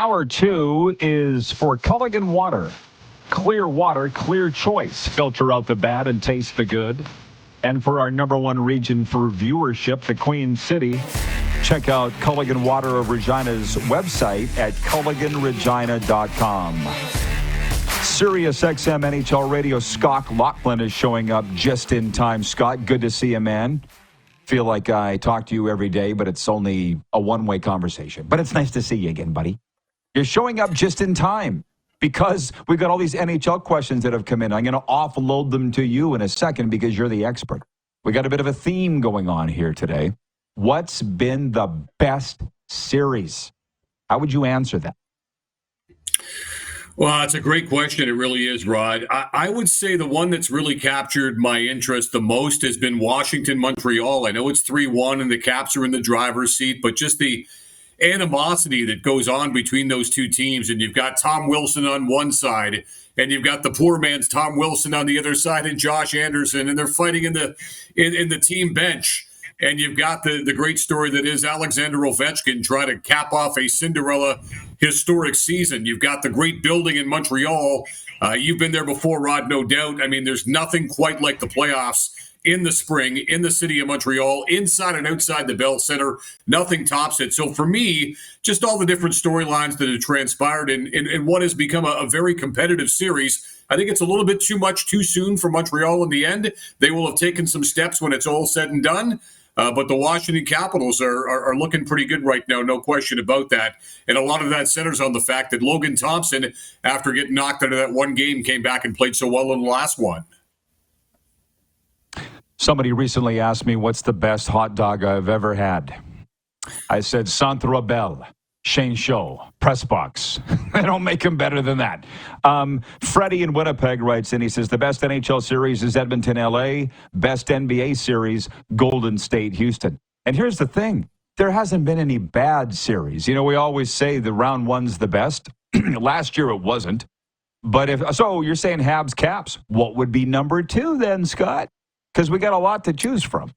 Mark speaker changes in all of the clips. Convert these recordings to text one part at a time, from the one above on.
Speaker 1: Hour 2 is for Culligan Water. Clear water, clear choice. Filter out the bad and taste the good. And for our number one region for viewership, the Queen City, check out Culligan Water of Regina's website at culliganregina.com. Sirius XM NHL Radio, Scott Laughlin is showing up just in time. Scott, good to see you, man. Feel like I talk to you every day, but it's only a one-way conversation. But it's nice to see you again, buddy. You're showing up just in time because we've got all these NHL questions that have come in. I'm going to offload them to you in a second because you're the expert. We got a bit of a theme going on here today. What's been the best series? How would you answer that?
Speaker 2: Well, that's a great question. It really is, Rod. I would say the one that's really captured my interest the most has been Washington-Montreal. I know it's 3-1 and the Caps are in the driver's seat, but just the animosity that goes on between those two teams. And you've got Tom Wilson on one side, and you've got the poor man's Tom Wilson on the other side, and Josh Anderson, and they're fighting in the team bench. And you've got the great story that is Alexander Ovechkin trying to cap off a Cinderella historic season. You've got the great building in Montreal. You've been there before, Rod, no doubt. I mean, there's nothing quite like the playoffs in the spring in the city of Montreal, inside and outside the Bell Center. Nothing tops it. So for me, just all the different storylines that have transpired in what has become a very competitive series. I think it's a little bit too much too soon for Montreal in the end. They will have taken some steps when it's all said and done. But the Washington Capitals are looking pretty good right now, no question about that. And a lot of that centers on the fact that Logan Thompson, after getting knocked out of that one game, came back and played so well in the last one.
Speaker 1: Somebody recently asked me, what's the best hot dog I've ever had? I said, Centre Bell, Shane Show, Press Box. They don't make them better than that. Freddie in Winnipeg writes in, he says, the best NHL series is Edmonton-LA. Best NBA series, Golden State-Houston. And here's the thing. There hasn't been any bad series. You know, we always say the round one's the best. Last year it wasn't. But so you're saying Habs Caps. What would be number 2 then, Scott? Because we got a lot to choose from.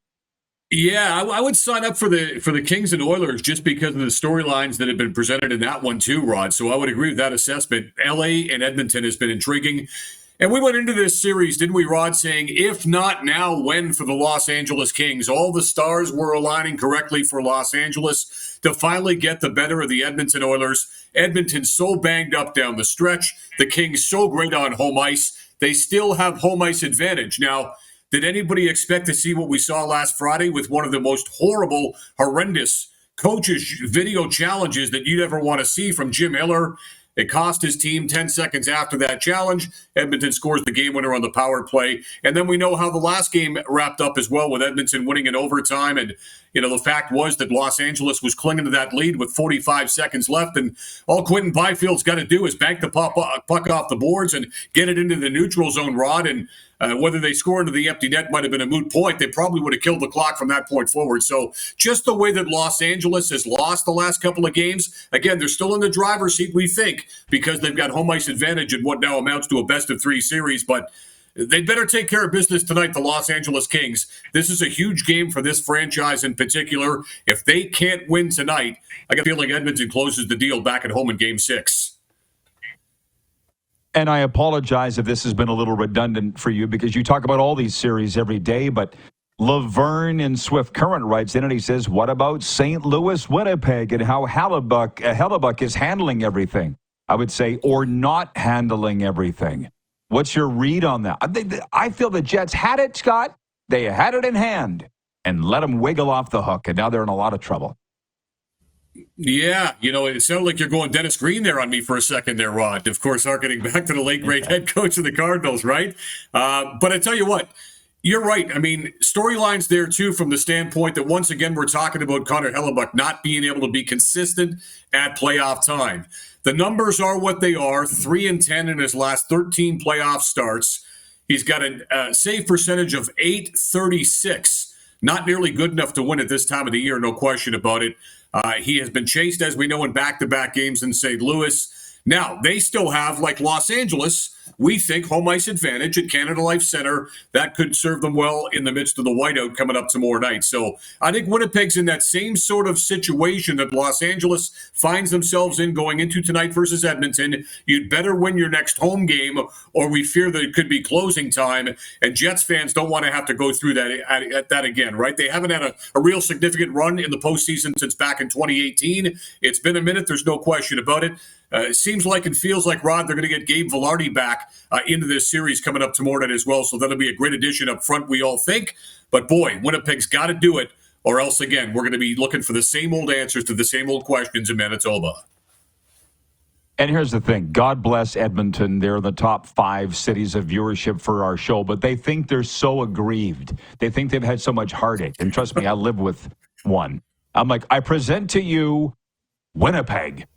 Speaker 2: Yeah, I would sign up for the Kings and Oilers just because of the storylines that have been presented in that one too, Rod. So I would agree with that assessment. LA and Edmonton has been intriguing. And we went into this series, didn't we, Rod, saying, if not now, when for the Los Angeles Kings? All the stars were aligning correctly for Los Angeles to finally get the better of the Edmonton Oilers. Edmonton so banged up down the stretch. The Kings so great on home ice. They still have home ice advantage. Now, did anybody expect to see what we saw last Friday with one of the most horrendous coaches' video challenges that you'd ever want to see from Jim Miller? It cost his team 10 seconds after that challenge. Edmonton scores the game winner on the power play. And then we know how the last game wrapped up as well, with Edmonton winning in overtime. And, you know, the fact was that Los Angeles was clinging to that lead with 45 seconds left. And all Quentin Byfield's got to do is bank the puck off the boards and get it into the neutral zone, Rod. And whether they score into the empty net might have been a moot point. They probably would have killed the clock from that point forward. So just the way that Los Angeles has lost the last couple of games, again, they're still in the driver's seat, we think, because they've got home ice advantage in what now amounts to a best-of-3 series. But they'd better take care of business tonight, the Los Angeles Kings. This is a huge game for this franchise in particular. If they can't win tonight, I got a feeling Edmonton closes the deal back at home in Game 6.
Speaker 1: And I apologize if this has been a little redundant for you because you talk about all these series every day, but Laverne in Swift Current writes in and he says, what about St. Louis, Winnipeg, and how Hellebuck is handling everything? I would say, or not handling everything. What's your read on that? I feel the Jets had it, Scott. They had it in hand and let them wiggle off the hook, and now they're in a lot of trouble.
Speaker 2: Yeah, you know, it sounded like you're going Dennis Green there on me for a second there, Rod. Of course, harkening back to the late, great head coach of the Cardinals, right? But I tell you what, you're right. I mean, storylines there, too, from the standpoint that, once again, we're talking about Connor Hellebuck not being able to be consistent at playoff time. The numbers are what they are, 3-10 in his last 13 playoff starts. He's got a save percentage of .836. Not nearly good enough to win at this time of the year, no question about it. He has been chased, as we know, in back-to-back games in St. Louis. Now, they still have, like Los Angeles, we think home ice advantage at Canada Life Center. That could serve them well in the midst of the whiteout coming up tomorrow night. So I think Winnipeg's in that same sort of situation that Los Angeles finds themselves in going into tonight versus Edmonton. You'd better win your next home game, or we fear that it could be closing time. And Jets fans don't want to have to go through that again, right? They haven't had a real significant run in the postseason since back in 2018. It's been a minute. There's no question about it. It seems like and feels like, Rod, they're going to get Gabe Vilardi back into this series coming up tomorrow night as well. So that'll be a great addition up front, we all think. But boy, Winnipeg's got to do it, or else, again, we're going to be looking for the same old answers to the same old questions in Manitoba.
Speaker 1: And here's the thing. God bless Edmonton. They're in the top 5 cities of viewership for our show, but they think they're so aggrieved. They think they've had so much heartache. And trust me, I live with one. I'm like, I present to you Winnipeg.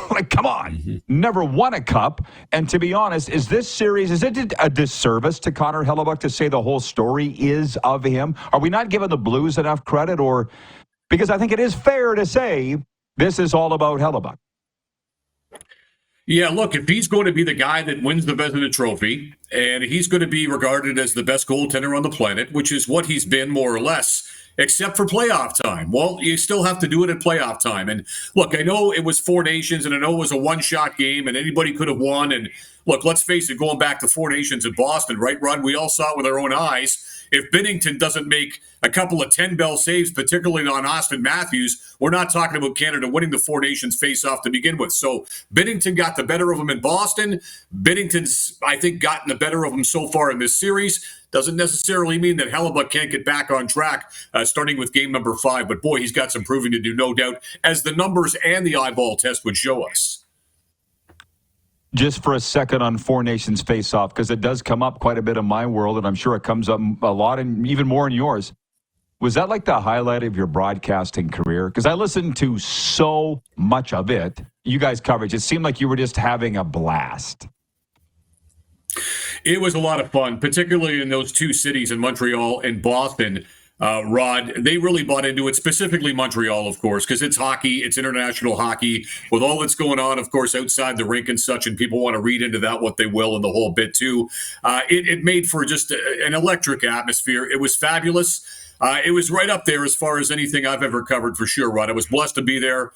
Speaker 1: Like, come on. Never won a cup. And to be honest, is this series, is it a disservice to Connor Hellebuyck to say the whole story is of him? Are we not giving the Blues enough credit? Or because I think it is fair to say this is all about Hellebuyck.
Speaker 2: Yeah, look, if he's going to be the guy that wins the Vezina Trophy, and he's going to be regarded as the best goaltender on the planet, which is what he's been more or less, except for playoff time. Well, you still have to do it at playoff time. And look, I know it was 4 Nations, and I know it was a one-shot game, and anybody could have won. And look, let's face it, going back to 4 Nations in Boston, right, Ron? We all saw it with our own eyes. If Binnington doesn't make a couple of 10-bell saves, particularly on Austin Matthews, we're not talking about Canada winning the 4 Nations face-off to begin with. So Binnington got the better of him in Boston. Binnington's, I think, gotten the better of him so far in this series. Doesn't necessarily mean that Hellebuyck can't get back on track starting with game number 5. But, boy, he's got some proving to do, no doubt, as the numbers and the eyeball test would show us.
Speaker 1: Just for a second on 4 Nations face-off, because it does come up quite a bit in my world, and I'm sure it comes up a lot and even more in yours. Was that like the highlight of your broadcasting career? Because I listened to so much of it. You guys' coverage, it seemed like you were just having a blast.
Speaker 2: It was a lot of fun, particularly in those 2 cities in Montreal and Boston. Rod, they really bought into it, specifically Montreal, of course, because it's hockey, it's international hockey, with all that's going on, of course, outside the rink and such, and people want to read into that what they will and the whole bit, too. It made for just an electric atmosphere. It was fabulous. It was right up there as far as anything I've ever covered, for sure, Rod. I was blessed to be there,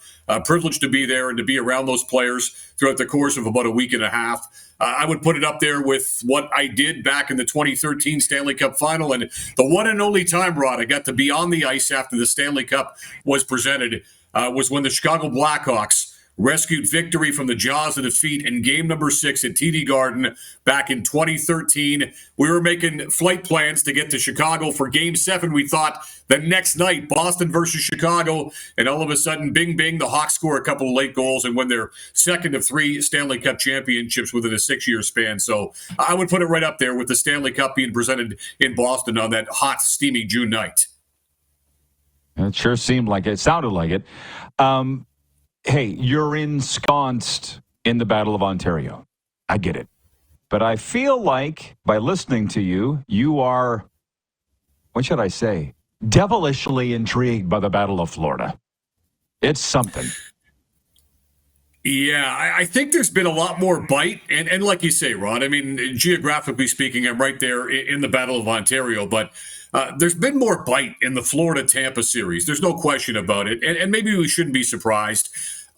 Speaker 2: privileged to be there, and to be around those players throughout the course of about a week and a half. I would put it up there with what I did back in the 2013 Stanley Cup Final. And the one and only time, Rod, I got to be on the ice after the Stanley Cup was presented was when the Chicago Blackhawks rescued victory from the jaws of defeat in game number 6 at TD Garden back in 2013. We were making flight plans to get to Chicago for game 7. We thought the next night, Boston versus Chicago, and all of a sudden, bing, bing, the Hawks score a couple of late goals and win their second of 3 Stanley Cup championships within a 6-year span. So I would put it right up there with the Stanley Cup being presented in Boston on that hot, steamy June night.
Speaker 1: It sure seemed like it. It sounded like it. Hey, you're ensconced in the Battle of Ontario. I get it. But I feel like by listening to you, you are, what should I say, devilishly intrigued by the Battle of Florida. It's something.
Speaker 2: Yeah, I think there's been a lot more bite. And like you say, Rod, I mean, geographically speaking, I'm right there in the Battle of Ontario. But there's been more bite in the Florida-Tampa series. There's no question about it. And maybe we shouldn't be surprised.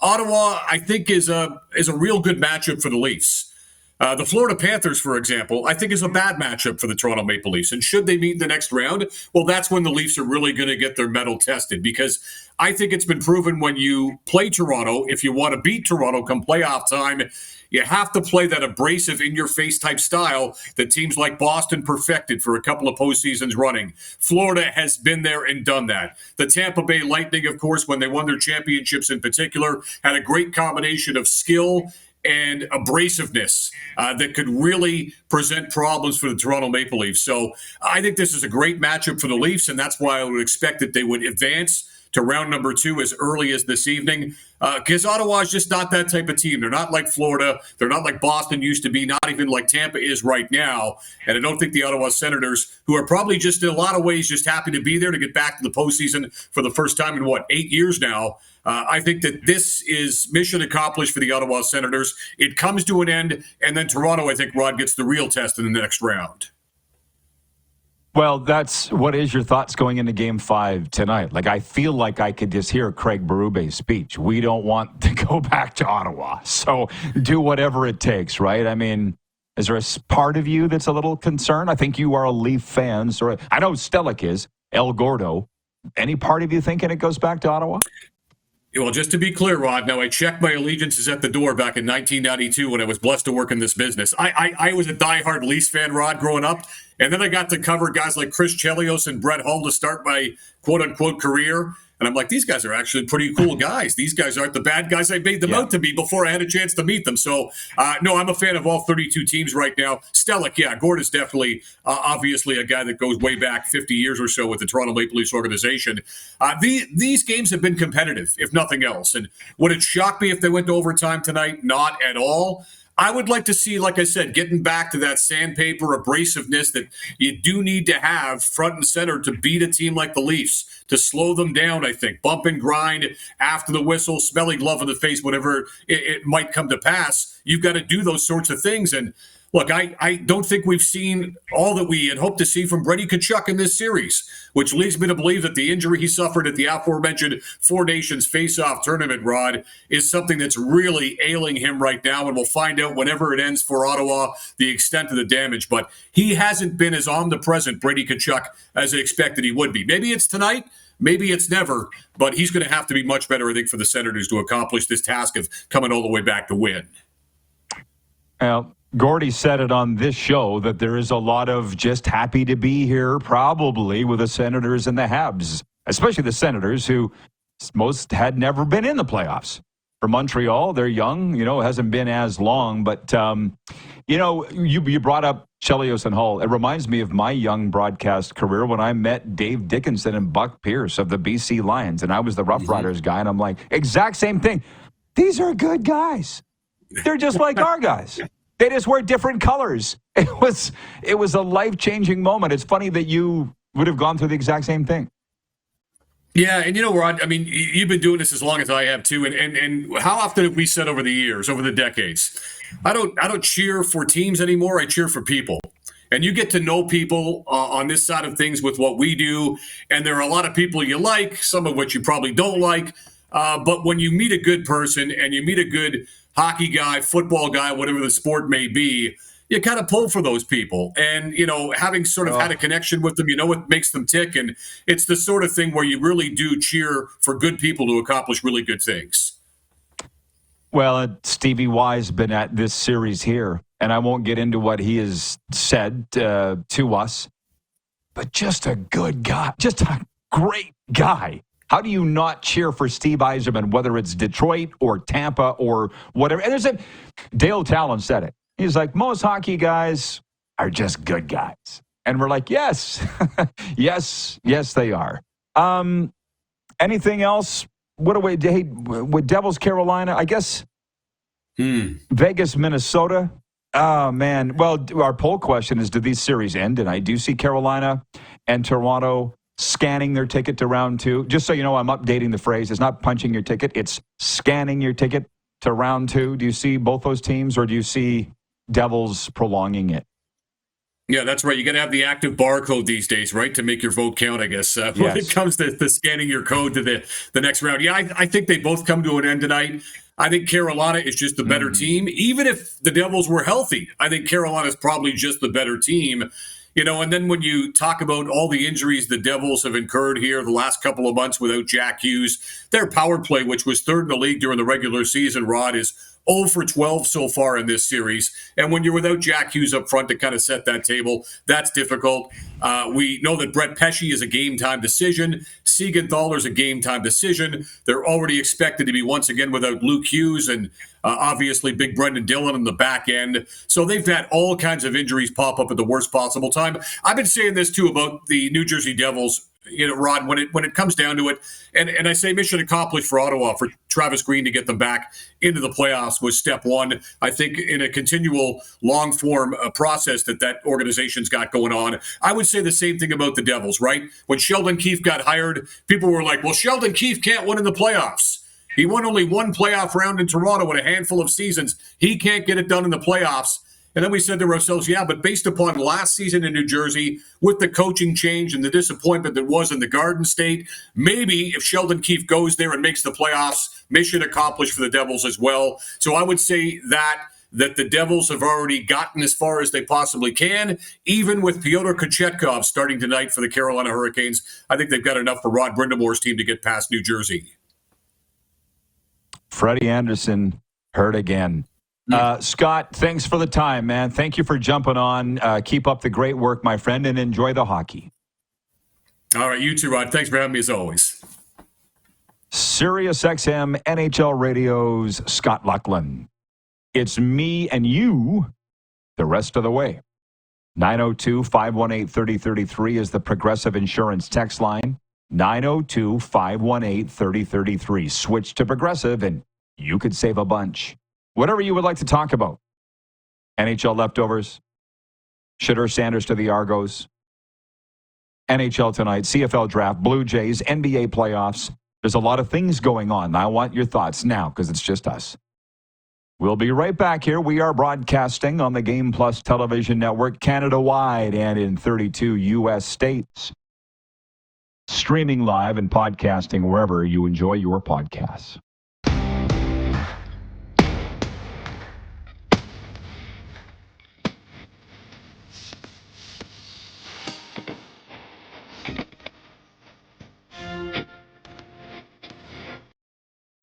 Speaker 2: Ottawa, I think, is a real good matchup for the Leafs. The Florida Panthers, for example, I think is a bad matchup for the Toronto Maple Leafs. And should they meet in the next round, well, that's when the Leafs are really going to get their mettle tested. Because I think it's been proven when you play Toronto, if you want to beat Toronto come playoff time, you have to play that abrasive, in-your-face type style that teams like Boston perfected for a couple of postseasons running. Florida has been there and done that. The Tampa Bay Lightning, of course, when they won their championships in particular, had a great combination of skill and abrasiveness that could really present problems for the Toronto Maple Leafs. So I think this is a great matchup for the Leafs, and that's why I would expect that they would advance to round number 2 as early as this evening, because Ottawa is just not that type of team. They're not like Florida. They're not like Boston used to be, not even like Tampa is right now. And I don't think the Ottawa Senators, who are probably just in a lot of ways just happy to be there to get back to the postseason for the first time in, 8 years now, I think that this is mission accomplished for the Ottawa Senators. It comes to an end, and then Toronto, I think, Rod, gets the real test in the next round.
Speaker 1: Well, what is your thoughts going into Game 5 tonight? Like, I feel like I could just hear Craig Berube's speech. We don't want to go back to Ottawa, so do whatever it takes, right? I mean, is there a part of you that's a little concerned? I think you are a Leaf fan. So I know Stellick is, El Gordo. Any part of you thinking it goes back to Ottawa?
Speaker 2: Well, just to be clear, Rod, now I checked my allegiances at the door back in 1992 when I was blessed to work in this business. I was a diehard Leafs fan, Rod, growing up. And then I got to cover guys like Chris Chelios and Brett Hull to start my quote-unquote career. And I'm like, these guys are actually pretty cool guys. These guys aren't the bad guys I made them out to be before I had a chance to meet them. So, no, I'm a fan of all 32 teams right now. Stellick, Gord is definitely, obviously, a guy that goes way back 50 years or so with the Toronto Maple Leafs organization. These games have been competitive, if nothing else. And would it shock me if they went to overtime tonight? Not at all. I would like to see, like I said, getting back to that sandpaper abrasiveness that you do need to have front and center to beat a team like the Leafs, to slow them down, I think. Bump and grind after the whistle, smelly glove in the face, whatever it might come to pass. You've got to do those sorts of things. And look, I don't think we've seen all that we had hoped to see from Brady Tkachuk in this series, which leads me to believe that the injury he suffered at the aforementioned Four Nations face-off tournament, Rod, is something that's really ailing him right now, and we'll find out whenever it ends for Ottawa the extent of the damage. But he hasn't been as omnipresent, Brady Tkachuk, as I expected he would be. Maybe it's tonight, maybe it's never, but he's going to have to be much better, I think, for the Senators to accomplish this task of coming all the way back to win.
Speaker 1: Well, Gordy said it on this show that there is a lot of just happy to be here, probably, with the Senators and the Habs, especially the Senators, who most had never been in the playoffs. For Montreal, they're young, it hasn't been as long. But, you brought up Chelios and Hull. It reminds me of my young broadcast career when I met Dave Dickinson and Buck Pierce of the BC Lions, and I was the Rough Riders guy, and I'm like, exact same thing. These are good guys. They're just like our guys. They just wear different colors. It was a life-changing moment. It's funny that you would have gone through the exact same thing.
Speaker 2: Yeah, and Rod, I mean, you've been doing this as long as I have too, and how often have we said over the years, over the decades, I don't cheer for teams anymore. I cheer for people. And you get to know people on this side of things with what we do, and there are a lot of people you like, some of which you probably don't like. But when you meet a good person and you meet a good hockey guy, football guy, whatever the sport may be, you kind of pull for those people. And, having sort of had a connection with them, what makes them tick. And it's the sort of thing where you really do cheer for good people to accomplish really good things.
Speaker 1: Well, Stevie Y's been at this series here, and I won't get into what he has said to us, but just a good guy, just a great guy. How do you not cheer for Steve Yzerman, whether it's Detroit or Tampa or whatever? And Dale Talon said it. He's like, most hockey guys are just good guys. And we're like, yes, yes, they are. Anything else? What do we with Devils, Carolina? I guess Vegas, Minnesota. Oh, man. Well, our poll question is, do these series end? And I do see Carolina and Toronto scanning their ticket to round 2. Just so you know, I'm updating the phrase. It's not punching your ticket. It's scanning your ticket to round 2. Do you see both those teams, or do you see Devils prolonging it?
Speaker 2: Yeah, that's right. You got to have the active barcode these days, right, to make your vote count, I guess, when it comes to scanning your code to the next round. Yeah, I think they both come to an end tonight. I think Carolina is just the better team. Even if the Devils were healthy, I think Carolina is probably just the better team. And then when you talk about all the injuries the Devils have incurred here the last couple of months without Jack Hughes, their power play, which was third in the league during the regular season, Rod, is 0 for 12 so far in this series. And when you're without Jack Hughes up front to kind of set that table, that's difficult. We know that Brett Pesce is a game-time decision. Siegenthaler's a game-time decision. They're already expected to be once again without Luke Hughes and obviously big Brendan Dillon in the back end. So they've had all kinds of injuries pop up at the worst possible time. I've been saying this, too, about the New Jersey Devils Rod, when it comes down to it, and I say mission accomplished for Ottawa, for Travis Green to get them back into the playoffs was step one. I think in a continual long form process that organization's got going on. I would say the same thing about the Devils, right? When Sheldon Keefe got hired, people were like, well, Sheldon Keefe can't win in the playoffs. He won only one playoff round in Toronto in a handful of seasons. He can't get it done in the playoffs. And then we said to ourselves, yeah, but based upon last season in New Jersey, with the coaching change and the disappointment that was in the Garden State, maybe if Sheldon Keefe goes there and makes the playoffs, mission accomplished for the Devils as well. So I would say that the Devils have already gotten as far as they possibly can, even with Pyotr Kochetkov starting tonight for the Carolina Hurricanes. I think they've got enough for Rod Brindamore's team to get past New Jersey.
Speaker 1: Freddie Anderson hurt again. Scott, thanks for the time, man. Thank you for jumping on. Keep up the great work, my friend, and enjoy the hockey.
Speaker 2: All right, you too, Rod. Thanks for having me as always.
Speaker 1: Sirius XM NHL Radio's Scott Laughlin. It's me and you the rest of the way. 902-518-3033 is the Progressive Insurance text line. 902-518-3033. Switch to Progressive and you could save a bunch. Whatever you would like to talk about. NHL leftovers. Shitter Sanders to the Argos. NHL tonight. CFL draft. Blue Jays. NBA playoffs. There's a lot of things going on. I want your thoughts now because it's just us. We'll be right back here. We are broadcasting on the Game Plus television network Canada-wide and in 32 U.S. states. Streaming live and podcasting wherever you enjoy your podcasts.